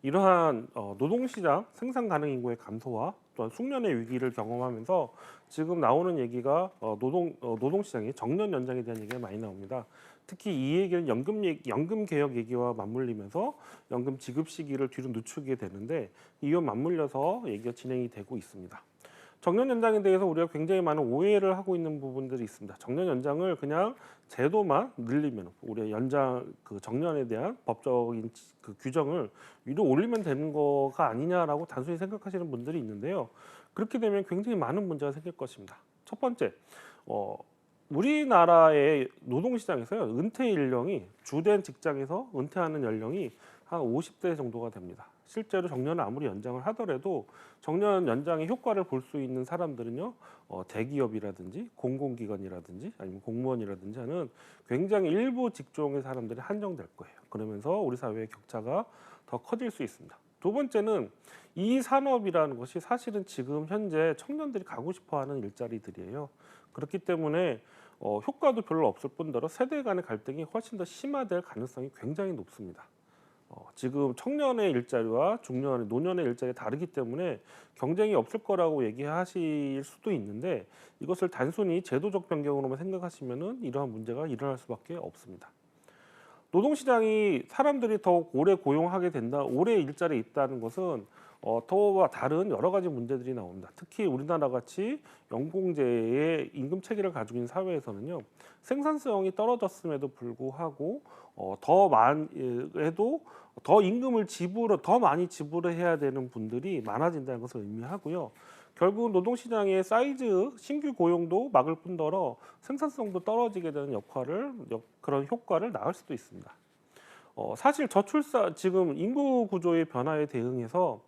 이러한 노동시장 생산 가능 인구의 감소와 또한 숙련의 위기를 경험하면서 지금 나오는 얘기가 노동시장의 정년 연장에 대한 얘기가 많이 나옵니다. 특히 이 얘기는 연금 개혁 얘기와 맞물리면서 연금 지급 시기를 뒤로 늦추게 되는데 이와 맞물려서 얘기가 진행이 되고 있습니다. 정년 연장에 대해서 우리가 굉장히 많은 오해를 하고 있는 부분들이 있습니다. 정년 연장을 그냥 제도만 늘리면 우리가 정년에 대한 법적인 그 규정을 위로 올리면 되는 거가 아니냐라고 단순히 생각하시는 분들이 있는데요. 그렇게 되면 굉장히 많은 문제가 생길 것입니다. 첫 번째, 어, 우리나라의 노동시장에서요, 은퇴 연령이 주된 직장에서 은퇴하는 연령이 한 50대 정도가 됩니다. 실제로 정년을 아무리 연장을 하더라도 정년 연장의 효과를 볼 수 있는 사람들은요, 대기업이라든지 공공기관이라든지 아니면 공무원이라든지 하는 굉장히 일부 직종의 사람들이 한정될 거예요. 그러면서 우리 사회의 격차가 더 커질 수 있습니다. 두 번째는 이 산업이라는 것이 사실은 지금 현재 청년들이 가고 싶어하는 일자리들이에요. 그렇기 때문에 효과도 별로 없을 뿐더러 세대 간의 갈등이 훨씬 더 심화될 가능성이 굉장히 높습니다. 지금 청년의 일자리와 중년의 노년의 일자리가 다르기 때문에 경쟁이 없을 거라고 얘기하실 수도 있는데 이것을 단순히 제도적 변경으로만 생각하시면은 이러한 문제가 일어날 수밖에 없습니다. 노동시장이 사람들이 더 오래 고용하게 된다, 오래 일자리에 있다는 것은 더와 다른 여러 가지 문제들이 나옵니다. 특히 우리나라 같이 연공제의 임금 체계를 가지고 있는 사회에서는요, 생산성이 떨어졌음에도 불구하고 해도 더 임금을 더 많이 지불해야 되는 분들이 많아진다는 것을 의미하고요. 결국 노동시장의 신규 고용도 막을 뿐더러 생산성도 떨어지게 되는 그런 효과를 낳을 수도 있습니다. 사실 지금 인구 구조의 변화에 대응해서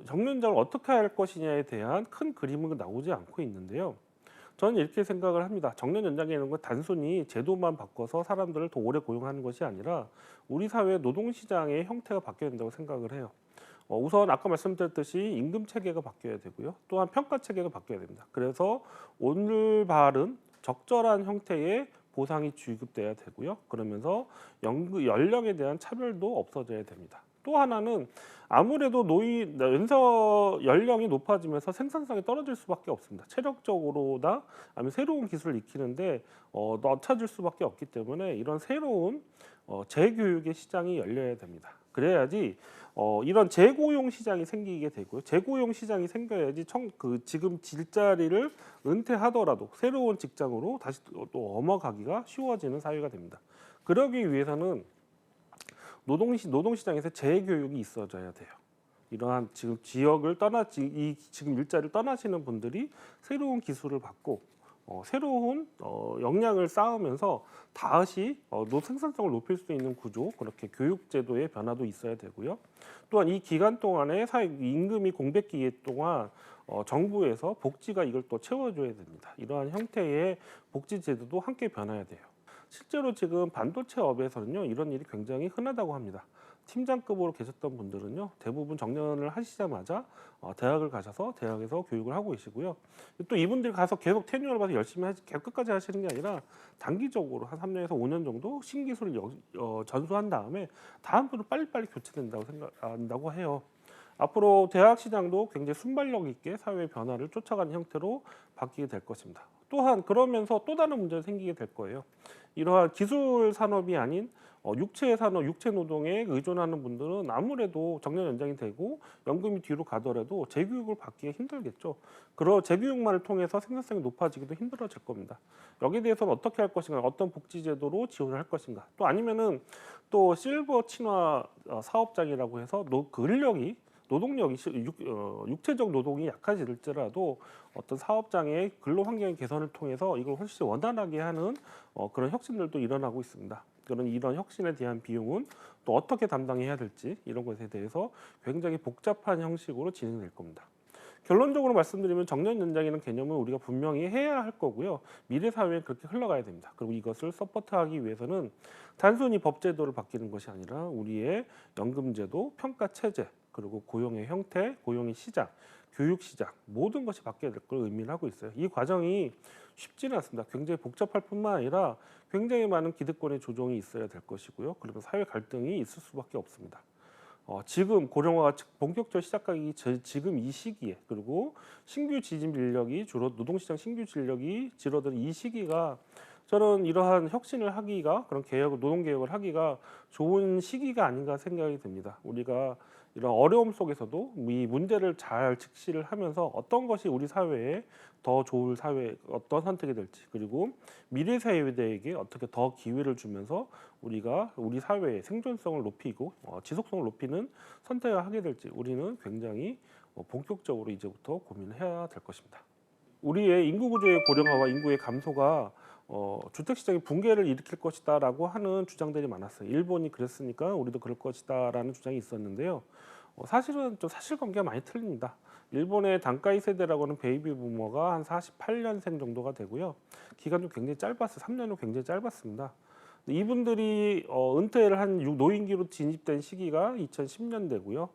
정년장을 어떻게 할 것이냐에 대한 큰 그림은 나오지 않고 있는데요. 저는 이렇게 생각을 합니다. 정년 연장이라는 건 단순히 제도만 바꿔서 사람들을 더 오래 고용하는 것이 아니라 우리 사회 노동시장의 형태가 바뀌어야 된다고 생각을 해요. 우선 아까 말씀드렸듯이 임금 체계가 바뀌어야 되고요. 또한 평가 체계가 바뀌어야 됩니다. 그래서 올바른 적절한 형태의 보상이 지급돼야 되고요. 그러면서 연령에 대한 차별도 없어져야 됩니다. 또 하나는 아무래도 연령이 높아지면서 생산성이 떨어질 수밖에 없습니다. 체력적으로나 아니면 새로운 기술을 익히는데 낮춰질 수밖에 없기 때문에 이런 새로운 재교육의 시장이 열려야 됩니다. 그래야지 이런 재고용 시장이 생기게 되고요. 재고용 시장이 생겨야지 지금 일자리를 은퇴하더라도 새로운 직장으로 다시 또 넘어가기가 쉬워지는 사회가 됩니다. 그러기 위해서는 노동시장에서 재교육이 있어져야 돼요. 이러한 지금 지금 일자리를 떠나시는 분들이 새로운 기술을 받고 새로운 역량을 쌓으면서 다시 생산성을 높일 수 있는 구조, 그렇게 교육제도의 변화도 있어야 되고요. 또한 이 기간 동안에 임금이 공백기 동안 정부에서 복지가 이걸 또 채워줘야 됩니다. 이러한 형태의 복지제도도 함께 변화해야 돼요. 실제로 지금 반도체 업에서는요, 이런 일이 굉장히 흔하다고 합니다. 팀장급으로 계셨던 분들은요, 대부분 정년을 하시자마자 대학을 가셔서 대학에서 교육을 하고 계시고요. 또 이분들이 가서 계속 테뉴어를 봐서 열심히 계속 끝까지 하시는 게 아니라 단기적으로 한 3년에서 5년 정도 신기술을 전수한 다음에 다음 분은 빨리빨리 교체된다고 생각한다고 해요. 앞으로 대학 시장도 굉장히 순발력 있게 사회의 변화를 쫓아가는 형태로 바뀌게 될 것입니다. 또한 그러면서 또 다른 문제가 생기게 될 거예요. 이러한 기술 산업이 아닌 육체 산업, 육체 노동에 의존하는 분들은 아무래도 정년 연장이 되고 연금이 뒤로 가더라도 재교육을 받기가 힘들겠죠. 그런 재교육만을 통해서 생산성이 높아지기도 힘들어질 겁니다. 여기에 대해서는 어떻게 할 것인가, 어떤 복지 제도로 지원을 할 것인가, 또 아니면은 또 실버 친화 사업장이라고 해서 육체적 노동이 약해질지라도 어떤 사업장의 근로 환경 개선을 통해서 이걸 훨씬 원활하게 하는 그런 혁신들도 일어나고 있습니다. 이런 혁신에 대한 비용은 또 어떻게 담당해야 될지 이런 것에 대해서 굉장히 복잡한 형식으로 진행될 겁니다. 결론적으로 말씀드리면 정년 연장이라는 개념은 우리가 분명히 해야 할 거고요. 미래 사회에 그렇게 흘러가야 됩니다. 그리고 이것을 서포트하기 위해서는 단순히 법제도를 바뀌는 것이 아니라 우리의 연금제도, 평가 체제, 그리고 고용의 형태, 고용의 시장, 교육 시장 모든 것이 바뀌어야 될 걸 의미를 하고 있어요. 이 과정이 쉽지는 않습니다. 굉장히 복잡할 뿐만 아니라 굉장히 많은 기득권의 조정이 있어야 될 것이고요. 그리고 사회 갈등이 있을 수밖에 없습니다. 지금 고령화가 본격적으로 시작하기 지금 이 시기에, 그리고 신규 지집 인력이 주로 노동시장 신규 진력이 줄어드는 이 시기가, 저는 이러한 혁신을 하기가, 그런 노동 개혁을 하기가 좋은 시기가 아닌가 생각이 듭니다. 우리가 이런 어려움 속에서도 이 문제를 잘 직시를 하면서 어떤 것이 우리 사회에 더 좋을 사회, 어떤 선택이 될지, 그리고 미래 세대에게 어떻게 더 기회를 주면서 우리가 우리 사회의 생존성을 높이고 지속성을 높이는 선택을 하게 될지, 우리는 굉장히 본격적으로 이제부터 고민을 해야 될 것입니다. 우리의 인구 구조의 고령화와 인구의 감소가 주택 시장의 붕괴를 일으킬 것이다라고 하는 주장들이 많았어요. 일본이 그랬으니까 우리도 그럴 것이다라는 주장이 있었는데요. 사실은 좀 사실관계가 많이 틀립니다. 일본의 단가이 세대라고 하는 베이비 부머가 한 48년생 정도가 되고요. 기간도 굉장히 짧았어요. 3년은 굉장히 짧았습니다. 이분들이 은퇴를 한 노인기로 진입된 시기가 2010년대고요.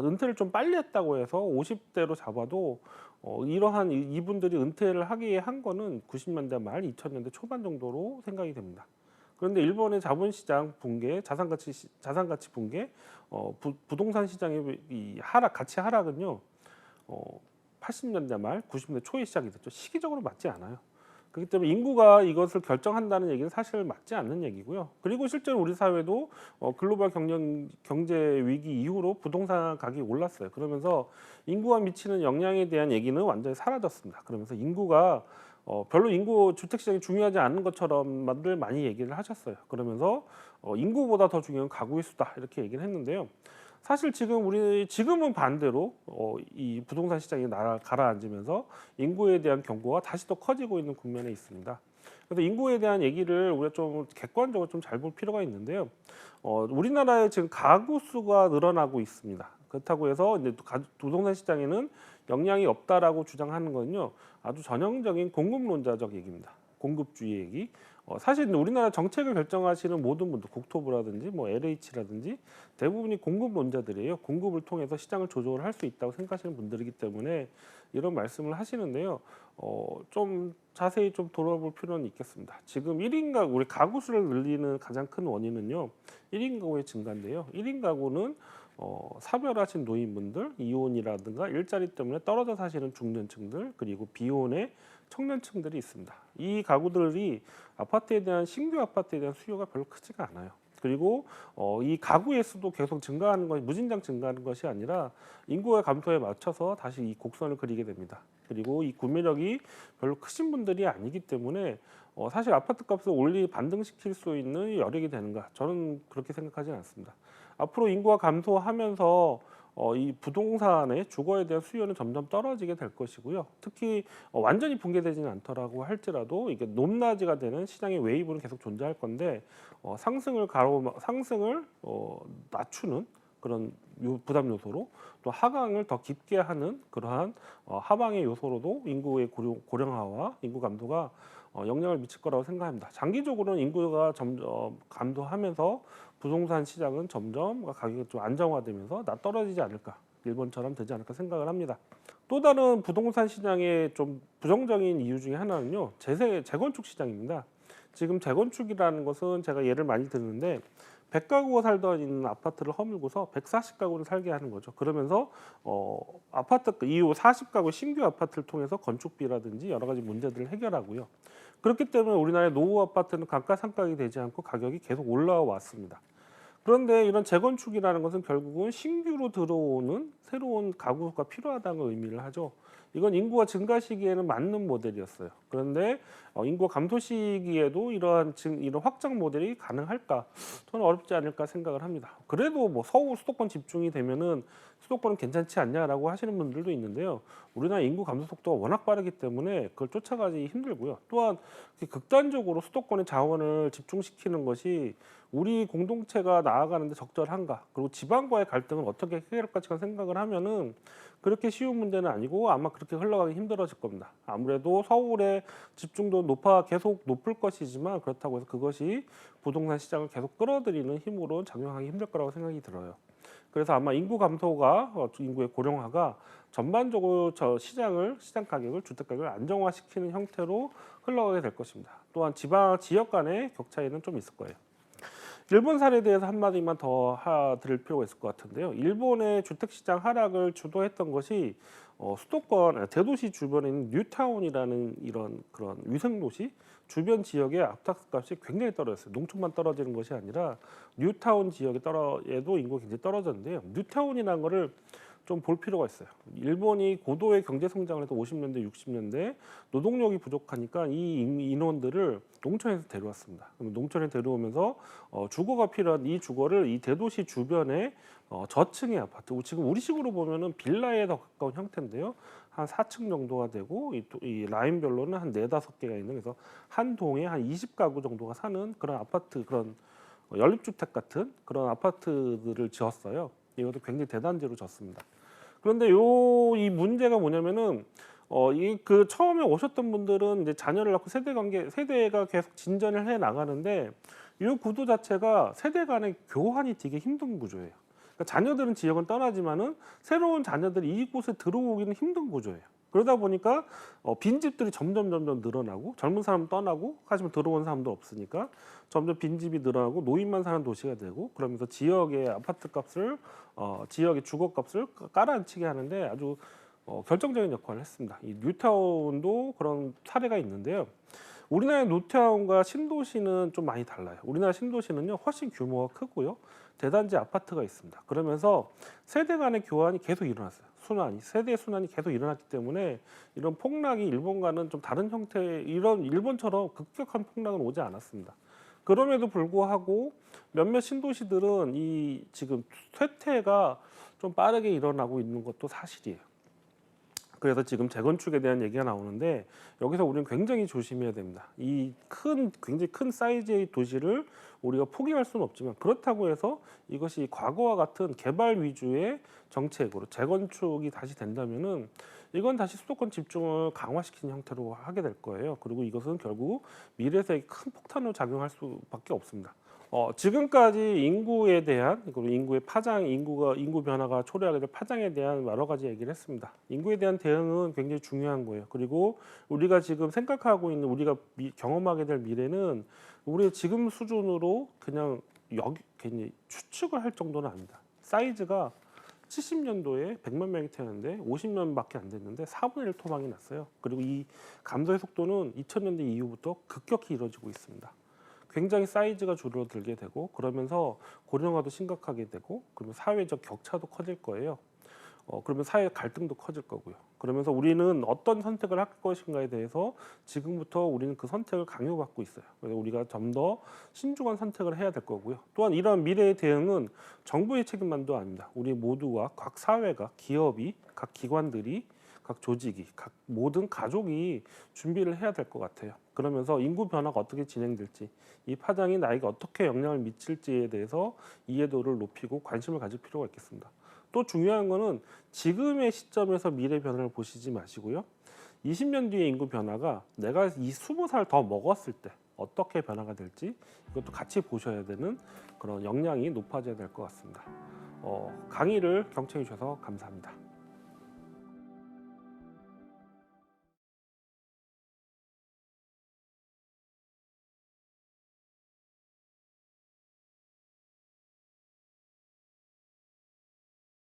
은퇴를 좀 빨리 했다고 해서 50대로 잡아도 이러한 이분들이 은퇴를 하기에 한 거는 90년대 말 2000년대 초반 정도로 생각이 됩니다. 그런데 일본의 자본시장 붕괴, 자산가치 붕괴, 부동산 시장의 이 가치 하락은요, 80년대 말, 90년대 초에 시작이 됐죠. 시기적으로 맞지 않아요. 그렇기 때문에 인구가 이것을 결정한다는 얘기는 사실 맞지 않는 얘기고요. 그리고 실제로 우리 사회도 글로벌 경제 위기 이후로 부동산 가격이 올랐어요. 그러면서 인구가 미치는 영향에 대한 얘기는 완전히 사라졌습니다. 그러면서 인구가 별로 인구 주택 시장이 중요하지 않은 것처럼들 많이 얘기를 하셨어요. 그러면서 인구보다 더 중요한 가구의 수다, 이렇게 얘기를 했는데요. 사실 지금은 반대로 이 부동산 시장이 가라앉으면서 인구에 대한 경고가 다시 또 커지고 있는 국면에 있습니다. 그래서 인구에 대한 얘기를 우리가 좀 객관적으로 좀 잘 볼 필요가 있는데요. 우리나라에 지금 가구 수가 늘어나고 있습니다. 그렇다고 해서 이제 부동산 시장에는 영향이 없다라고 주장하는 건요, 아주 전형적인 공급론자적 얘기입니다. 공급주의 얘기. 사실 우리나라 정책을 결정하시는 모든 분들, 국토부라든지 뭐 LH라든지 대부분이 공급론자들이에요. 공급을 통해서 시장을 조절할 수 있다고 생각하시는 분들이기 때문에 이런 말씀을 하시는데요. 좀 자세히 좀 돌아볼 필요는 있겠습니다. 지금 1인 가구, 우리 가구 수를 늘리는 가장 큰 원인은요, 1인 가구의 증가인데요. 1인 가구는 사별하신 노인분들, 이혼이라든가 일자리 때문에 떨어져 사시는 중년층들, 그리고 비혼의 청년층들이 있습니다. 이 가구들이 신규 아파트에 대한 수요가 별로 크지가 않아요. 그리고 이 가구의 수도 계속 증가하는 것이, 무진장 증가하는 것이 아니라 인구의 감소에 맞춰서 다시 이 곡선을 그리게 됩니다. 그리고 이 구매력이 별로 크신 분들이 아니기 때문에 사실 아파트 값을 반등시킬 수 있는 여력이 되는가, 저는 그렇게 생각하지는 않습니다. 앞으로 인구가 감소하면서 이 부동산의 주거에 대한 수요는 점점 떨어지게 될 것이고요. 특히 완전히 붕괴되지는 않더라고 할지라도 이게 높낮이가 되는 시장의 웨이브는 계속 존재할 건데, 상승을 낮추는 그런 부담 요소로, 또 하강을 더 깊게 하는 그러한 하방의 요소로도 인구의 고령화와 인구 감소가 영향을 미칠 거라고 생각합니다. 장기적으로는 인구가 점점 감소하면서 부동산 시장은 점점 가격이 좀 안정화되면서 떨어지지 않을까, 일본처럼 되지 않을까 생각을 합니다. 또 다른 부동산 시장의 좀 부정적인 이유 중에 하나는요, 재건축 시장입니다. 지금 재건축이라는 것은 제가 예를 많이 드는데, 100가구가 살던 있는 아파트를 허물고서 140가구를 살게 하는 거죠. 그러면서 이후 40가구 신규 아파트를 통해서 건축비라든지 여러 가지 문제들을 해결하고요. 그렇기 때문에 우리나라의 노후 아파트는 감가상각이 되지 않고 가격이 계속 올라왔습니다. 그런데 이런 재건축이라는 것은 결국은 신규로 들어오는 새로운 가구가 필요하다는 걸 의미를 하죠. 이건 인구가 증가 시기에는 맞는 모델이었어요. 그런데 인구가 감소 시기에도 이런 확장 모델이 가능할까? 저는 어렵지 않을까 생각을 합니다. 그래도 뭐 서울 수도권 집중이 되면은 수도권은 괜찮지 않냐라고 하시는 분들도 있는데요. 우리나라 인구 감소 속도가 워낙 빠르기 때문에 그걸 쫓아가기 힘들고요. 또한 극단적으로 수도권의 자원을 집중시키는 것이 우리 공동체가 나아가는데 적절한가? 그리고 지방과의 갈등을 어떻게 해결할까 생각을 하면은 그렇게 쉬운 문제는 아니고 아마 그렇게 흘러가기 힘들어질 겁니다. 아무래도 서울의 집중도 계속 높을 것이지만, 그렇다고 해서 그것이 부동산 시장을 계속 끌어들이는 힘으로 작용하기 힘들 거라고 생각이 들어요. 그래서 아마 인구 감소가, 인구의 고령화가 전반적으로 시장 가격을, 주택 가격을 안정화시키는 형태로 흘러가게 될 것입니다. 또한 지역 간의 격 차이는 좀 있을 거예요. 일본 사례에 대해서 한마디만 더 드릴 필요가 있을 것 같은데요. 일본의 주택시장 하락을 주도했던 것이 수도권 대도시 주변에 있는 뉴타운이라는 이런 그런 위생도시 주변 지역의 아파트값이 굉장히 떨어졌어요. 농촌만 떨어지는 것이 아니라 뉴타운 지역에 에도 인구가 굉장히 떨어졌는데요. 뉴타운이라는 거를 좀 볼 필요가 있어요. 일본이 고도의 경제 성장을 해서 50년대, 60년대 노동력이 부족하니까 이 인원들을 농촌에서 데려왔습니다. 그럼 농촌에 데려오면서 주거가 필요한 이 주거를 이 대도시 주변에 저층의 아파트, 지금 우리식으로 보면은 빌라에 더 가까운 형태인데요. 한 4층 정도가 되고 이 라인별로는 한 4-5개가 있는, 그래서 한 동에 한 20가구 정도가 사는 그런 아파트, 그런 연립주택 같은 그런 아파트들을 지었어요. 이것도 굉장히 대단지로 졌습니다. 그런데 이 문제가 뭐냐면은 이 그 처음에 오셨던 분들은 이제 자녀를 낳고 세대가 계속 진전을 해 나가는데 이 구도 자체가 세대 간의 교환이 되게 힘든 구조예요. 그러니까 자녀들은 지역은 떠나지만은 새로운 자녀들이 이곳에 들어오기는 힘든 구조예요. 그러다 보니까 빈집들이 점점 늘어나고 젊은 사람 떠나고, 하지만 들어온 사람도 없으니까 점점 빈집이 늘어나고 노인만 사는 도시가 되고, 그러면서 지역의 아파트 값을 지역의 주거 값을 깔아앉히게 하는데 아주 결정적인 역할을 했습니다. 이 뉴타운도 그런 사례가 있는데요. 우리나라의 뉴타운과 신도시는 좀 많이 달라요. 우리나라 신도시는요 훨씬 규모가 크고요, 대단지 아파트가 있습니다. 그러면서 세대 간의 교환이 계속 일어났어요. 세대 순환이 계속 일어났기 때문에 이런 폭락이 일본과는 좀 다른 형태의, 이런 일본처럼 급격한 폭락은 오지 않았습니다. 그럼에도 불구하고 몇몇 신도시들은 이 지금 쇠퇴가 좀 빠르게 일어나고 있는 것도 사실이에요. 그래서 지금 재건축에 대한 얘기가 나오는데 여기서 우리는 굉장히 조심해야 됩니다. 굉장히 큰 사이즈의 도시를 우리가 포기할 수는 없지만, 그렇다고 해서 이것이 과거와 같은 개발 위주의 정책으로 재건축이 다시 된다면은 이건 다시 수도권 집중을 강화시키는 형태로 하게 될 거예요. 그리고 이것은 결국 미래세에 큰 폭탄으로 작용할 수밖에 없습니다. 지금까지 인구에 대한, 그리고 인구의 파장, 인구 변화가 초래하게 될 파장에 대한 여러 가지 얘기를 했습니다. 인구에 대한 대응은 굉장히 중요한 거예요. 그리고 우리가 지금 생각하고 있는, 우리가 경험하게 될 미래는 우리의 지금 수준으로 그냥 괜히 추측을 할 정도는 아닙니다. 사이즈가 70년도에 100만 명이 태어났는데 50년밖에 안 됐는데 4분의 1 토막이 났어요. 그리고 이 감소의 속도는 2000년대 이후부터 급격히 이루어지고 있습니다. 굉장히 사이즈가 줄어들게 되고, 그러면서 고령화도 심각하게 되고, 그러면 사회적 격차도 커질 거예요. 그러면 사회 갈등도 커질 거고요. 그러면서 우리는 어떤 선택을 할 것인가에 대해서 지금부터 우리는 그 선택을 강요받고 있어요. 그래서 우리가 좀 더 신중한 선택을 해야 될 거고요. 또한 이러한 미래의 대응은 정부의 책임만도 아닙니다. 우리 모두가, 각 사회가, 기업이, 각 기관들이, 각 조직이, 각 모든 가족이 준비를 해야 될 것 같아요. 그러면서 인구 변화가 어떻게 진행될지, 이 파장이 나에게 어떻게 영향을 미칠지에 대해서 이해도를 높이고 관심을 가질 필요가 있겠습니다. 또 중요한 거는 지금의 시점에서 미래 변화를 보시지 마시고요. 20년 뒤의 인구 변화가 내가 이 20살 더 먹었을 때 어떻게 변화가 될지 이것도 같이 보셔야 되는 그런 역량이 높아져야 될 것 같습니다. 강의를 경청해 주셔서 감사합니다.